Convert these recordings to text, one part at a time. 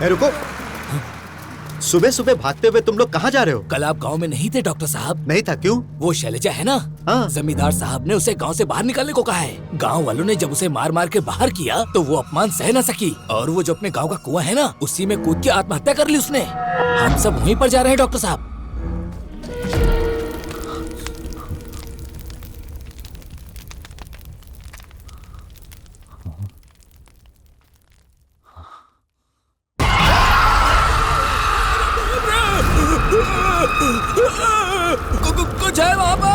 रुको, सुबह सुबह भागते हुए तुम लोग कहाँ जा रहे हो? कल आप गांव में नहीं थे डॉक्टर साहब? नहीं था, क्यों? वो शैलजा है ना, हाँ। जमींदार साहब ने उसे गांव से बाहर निकालने को कहा है। गांव वालों ने जब उसे मार मार के बाहर किया तो वो अपमान सह न सकी और वो जो अपने गांव का कुआं है ना, उसी में कूद के आत्महत्या कर ली उसने। हम सब वहीं पर जा रहे हैं डॉक्टर साहब। कुछ है वहाँ पर।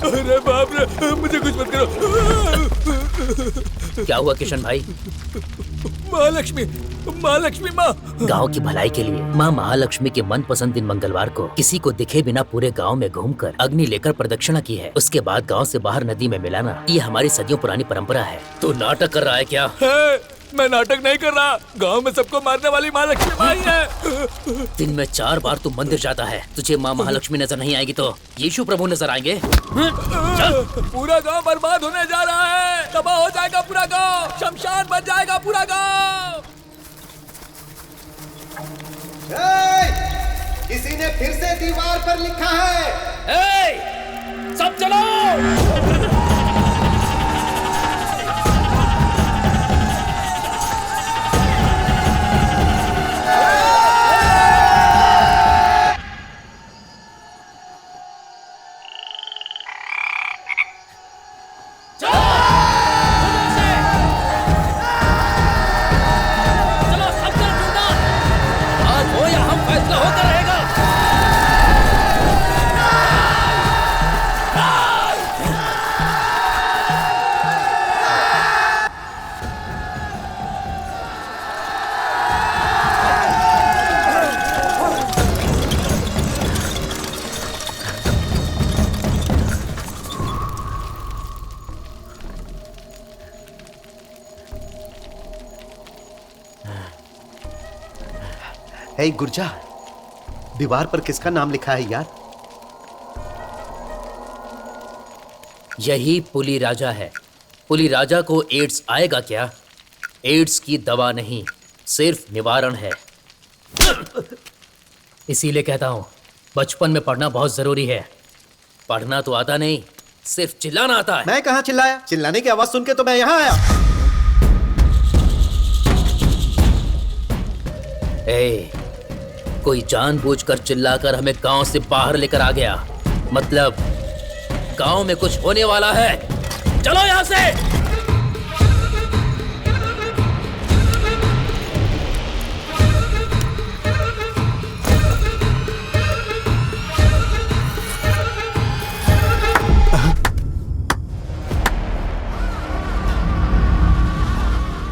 अरे बाप रे, मुझे कुछ मत करो। क्या हुआ किशन भाई? महालक्ष्मी, महालक्ष्मी माँ। गांव की भलाई के लिए माँ महालक्ष्मी के मनपसंद दिन मंगलवार को किसी को दिखे बिना पूरे गांव में घूमकर अग्नि लेकर प्रदक्षिणा की है। उसके बाद गांव से बाहर नदी में मिलाना, ये हमारी सदियों पुरानी परंपरा है। तू नाटक कर रहा है क्या? मैं नाटक नहीं कर रहा। गांव में सबको मारने वाली महालक्ष्मी माँ ही है। दिन में 4 बार तू मंदिर जाता है, तुझे माँ महालक्ष्मी नजर नहीं आएगी तो यीशु प्रभु नजर आएंगे। पूरा गांव बर्बाद होने जा रहा है, तबाह हो जाएगा पूरा गांव, शमशान बन जाएगा पूरा गांव। किसी ने फिर से दीवार पर लिखा है, सब चलो। हे गुर्जा, दीवार पर किसका नाम लिखा है यार? यही पुली राजा है। पुली राजा को एड्स आएगा क्या? एड्स की दवा नहीं, सिर्फ निवारण है। इसीलिए कहता हूं, बचपन में पढ़ना बहुत जरूरी है। पढ़ना तो आता नहीं, सिर्फ चिल्लाना आता है। मैं कहाँ चिल्लाया? चिल्लाने की आवाज सुन के तो मैं यहाँ आया। कोई जानबूझकर चिल्लाकर हमें गांव से बाहर लेकर आ गया, मतलब गांव में कुछ होने वाला है। चलो यहां से।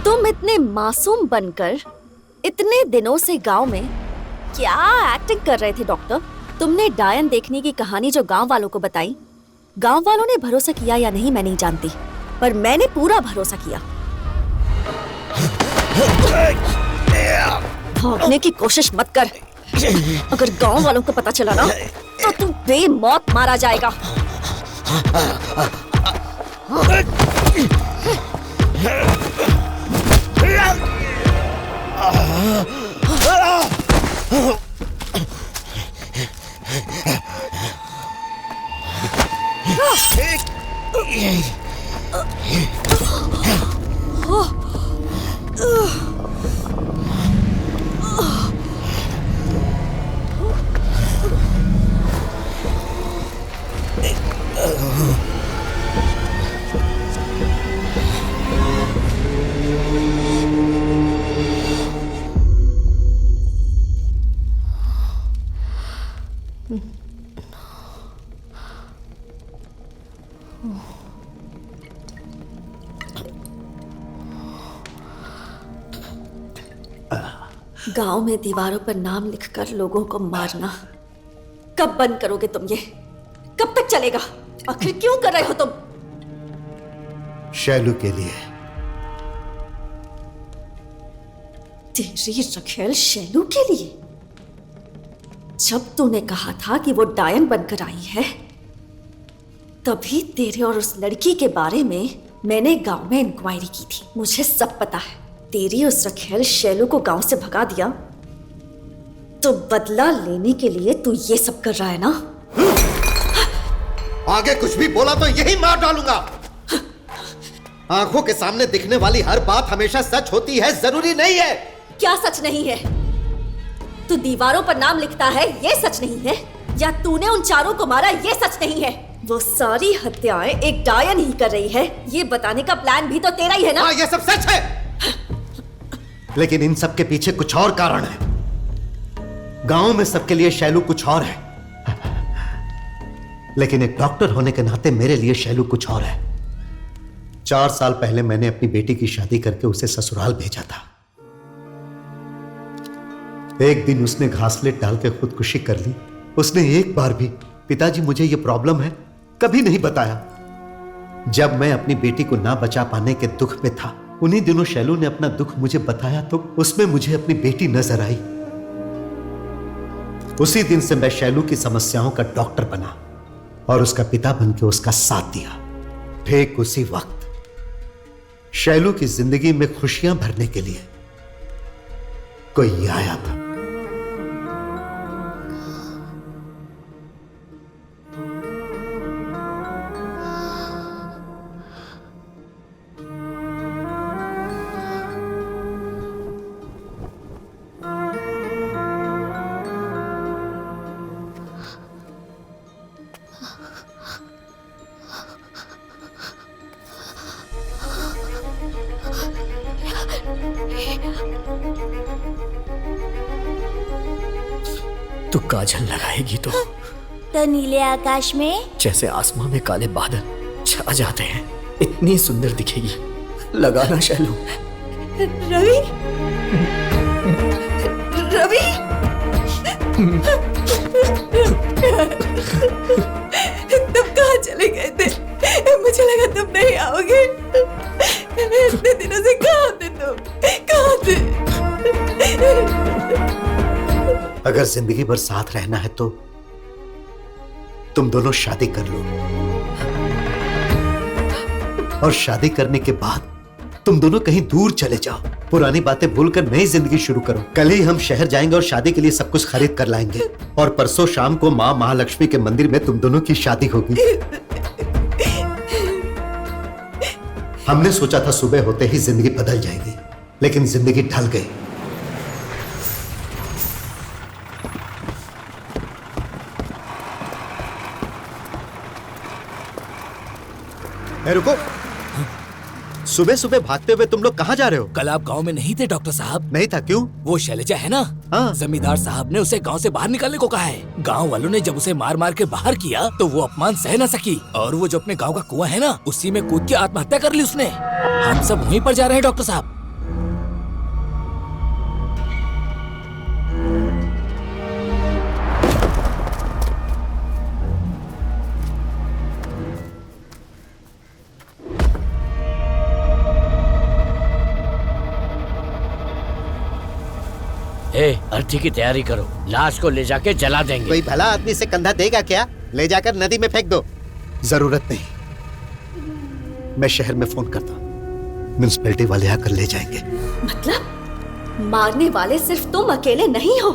तुम इतने मासूम बनकर इतने दिनों से गांव में क्या एक्टिंग कर रहे थे डॉक्टर? तुमने डायन देखने की कहानी जो गांव वालों को बताई, गांव वालों ने भरोसा किया या नहीं मैं नहीं जानती, पर मैंने पूरा भरोसा किया। भागने की कोशिश मत कर। अगर गांव वालों को पता चला ना तो तू बेमौत मारा जाएगा। गांव में दीवारों पर नाम लिखकर लोगों को मारना कब बंद करोगे तुम? ये कब तक चलेगा? आखिर क्यों कर रहे हो तुम? शैलू के लिए। तेरी रखेल शैलू के लिए? जब तूने कहा था कि वो डायन बनकर आई है, तभी तेरे और उस लड़की के बारे में मैंने गांव में इंक्वायरी की थी। मुझे सब पता है। तेरी उस रखेल शैलू को गांव से भगा दिया तो बदला लेने के लिए तू ये सब कर रहा है ना? आगे कुछ भी बोला तो यही मार डालूंगा। आंखों के सामने दिखने वाली हर बात हमेशा सच होती है जरूरी नहीं है। क्या सच नहीं है? तू दीवारों पर नाम लिखता है, ये सच नहीं है? या तूने उन चारों को मारा, ये सच नहीं है? वो सारी हत्याएं एक डायन ही कर रही है, ये बताने का प्लान भी तो तेरा ही है ना? हाँ, ये सब सच है। लेकिन इन सब के पीछे कुछ और कारण है। गांव में सबके लिए शैलू कुछ और है, लेकिन एक डॉक्टर होने के नाते मेरे लिए शैलू कुछ और है। 4 साल पहले मैंने अपनी बेटी की शादी करके उसे ससुराल भेजा था। एक दिन उसने घासलेट डाल के खुदकुशी कर ली। उसने एक बार भी पिताजी मुझे यह प्रॉब्लम है कभी नहीं बताया। जब मैं अपनी बेटी को ना बचा पाने के दुख में था, उन्हीं दिनों शैलू ने अपना दुख मुझे बताया तो उसमें मुझे अपनी बेटी नजर आई। उसी दिन से मैं शैलू की समस्याओं का डॉक्टर बना और उसका पिता बनकर उसका साथ दिया। ठीक उसी वक्त शैलू की जिंदगी में खुशियां भरने के लिए कोई आया था। तू काजल लगाएगी तो नीले आकाश में जैसे आसमां में काले बादल छा जाते हैं, इतनी सुंदर दिखेगी। लगाना शैलू। रवि, रवि, तुम कहाँ चले गए थे? मुझे लगा तुम नहीं आओगे। इतने दिनों से कहाँ थे तुम? कहाँ थे? अगर जिंदगी भर साथ रहना है तो तुम दोनों शादी कर लो, और शादी करने के बाद तुम दोनों कहीं दूर चले जाओ। पुरानी बातें भूलकर नई जिंदगी शुरू करो। कल ही हम शहर जाएंगे और शादी के लिए सब कुछ खरीद कर लाएंगे, और परसों शाम को माँ महालक्ष्मी के मंदिर में तुम दोनों की शादी होगी। हमने सोचा था सुबह होते ही जिंदगी बदल जाएगी, लेकिन जिंदगी ढल गई। रुको, सुबह सुबह भागते हुए तुम लोग कहाँ जा रहे हो? कल आप गांव में नहीं थे डॉक्टर साहब? नहीं था। क्यों? वो शैलजा है ना, हाँ। जमींदार साहब ने उसे गांव से बाहर निकालने को कहा है। गांव वालों ने जब उसे मार मार के बाहर किया तो वो अपमान सह न सकी, और वो जो अपने गांव का कुआं है ना, उसी में कूद के आत्महत्या कर ली उसने। हम सब वहीं पर जा रहे हैं डॉक्टर साहब। अर्थी की तैयारी करो, लाश को ले जाके जला देंगे। कोई भला आदमी से कंधा देगा क्या? ले जाकर नदी में फेंक दो। जरूरत नहीं, मैं शहर में फोन करता हूँ, म्युनिसिपैलिटी वाले आकर ले जाएंगे। मतलब मारने वाले सिर्फ तुम अकेले नहीं हो,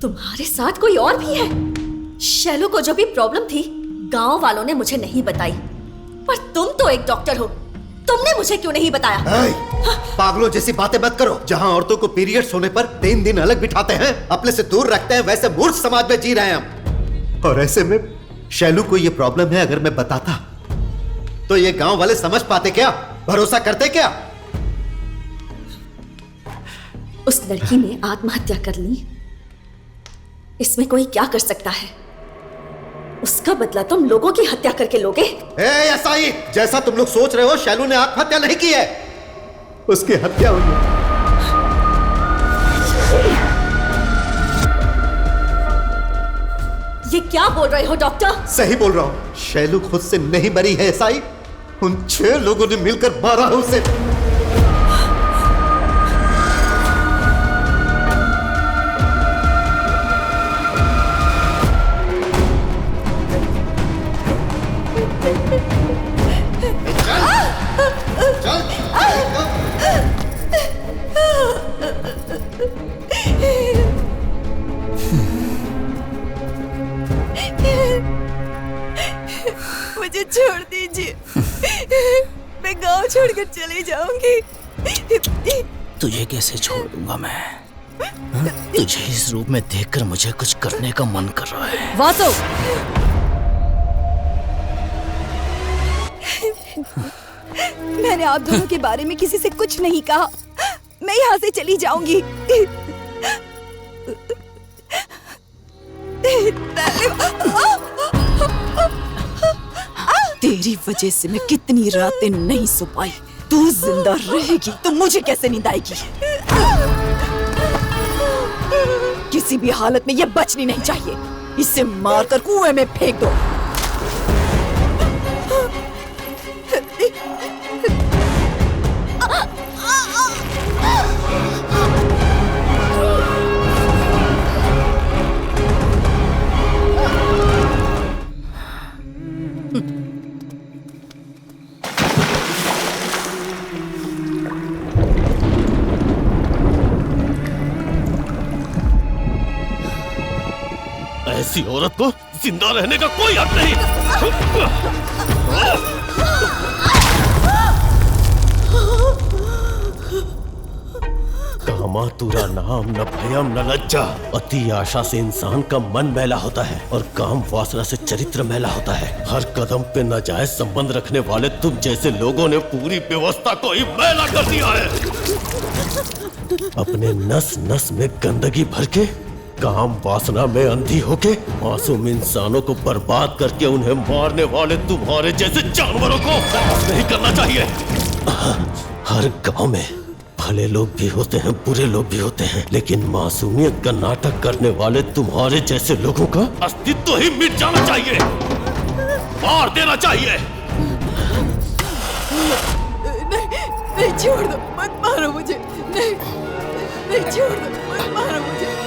तुम्हारे साथ कोई और भी है। शैलू को जो भी प्रॉब्लम थी गांव वालों ने मुझे नहीं बताई, पर तुम तो एक डॉक्टर हो, तुमने मुझे क्यों नहीं बताया? पागलों जैसी बातें मत करो। जहां औरतों को पीरियड्स होने पर 3 दिन अलग बिठाते हैं, अपने से दूर रखते हैं, वैसे मूर्ख समाज में जी रहे हैं हम। और ऐसे में शैलू को यह प्रॉब्लम है, अगर मैं बताता तो ये गांव वाले समझ पाते क्या? भरोसा करते क्या? उस लड़की ने आत्महत्या कर ली, इसमें कोई क्या कर सकता है? उसका बदला तुम लोगों की हत्या करके लोगे। ऐसा ही जैसा तुम लोग सोच रहे हो, शैलू ने आत्महत्या नहीं की है, उसकी हत्या हुई है। ये क्या बोल रहे हो डॉक्टर? सही बोल रहा हूँ, शैलू खुद से नहीं मरी है साई, उन 6 लोगों ने मिलकर मारा है उसे। मुझे छोड़ दीजिए, मैं गांव छोड़कर चली जाऊंगी। तुझे कैसे छोड़ दूंगा मैं? हाँ? तुझे इस रूप में देखकर मुझे कुछ करने का मन कर रहा है। वासु! मैंने आप दोनों के बारे में किसी से कुछ नहीं कहा। मैं यहाँ से चली जाऊंगी। तेरी वजह से मैं कितनी रातें नहीं सो पाई। तू जिंदा रहेगी तो मुझे कैसे नींद आएगी? किसी भी हालत में ये बचनी नहीं चाहिए। इसे मारकर कुएं में फेंक दो। ऐसी औरत को जिंदा रहने का कोई हक नहीं। कामातुरा नाम न भयम न लज्जा। अति आशा से इंसान का मन मैला होता है और काम वासना से चरित्र मैला होता है। हर कदम पे नाजायज संबंध रखने वाले तुम जैसे लोगों ने पूरी व्यवस्था को ही मैला कर दिया है। अपने नस नस में गंदगी भर के, काम वासना में अंधी होके मासूम इंसानों को बर्बाद करके उन्हें मारने वाले तुम्हारे जैसे जानवरों को नहीं करना चाहिए। हर गांव में भले लोग भी होते हैं, बुरे लोग भी होते हैं, लेकिन मासूमियत का नाटक करने वाले तुम्हारे जैसे लोगों का अस्तित्व ही मिट जाना चाहिए, मार देना चाहिए। नहीं छोड़ दो, मत मारो मुझे। नहीं छोड़ दो, मत मारो मुझे।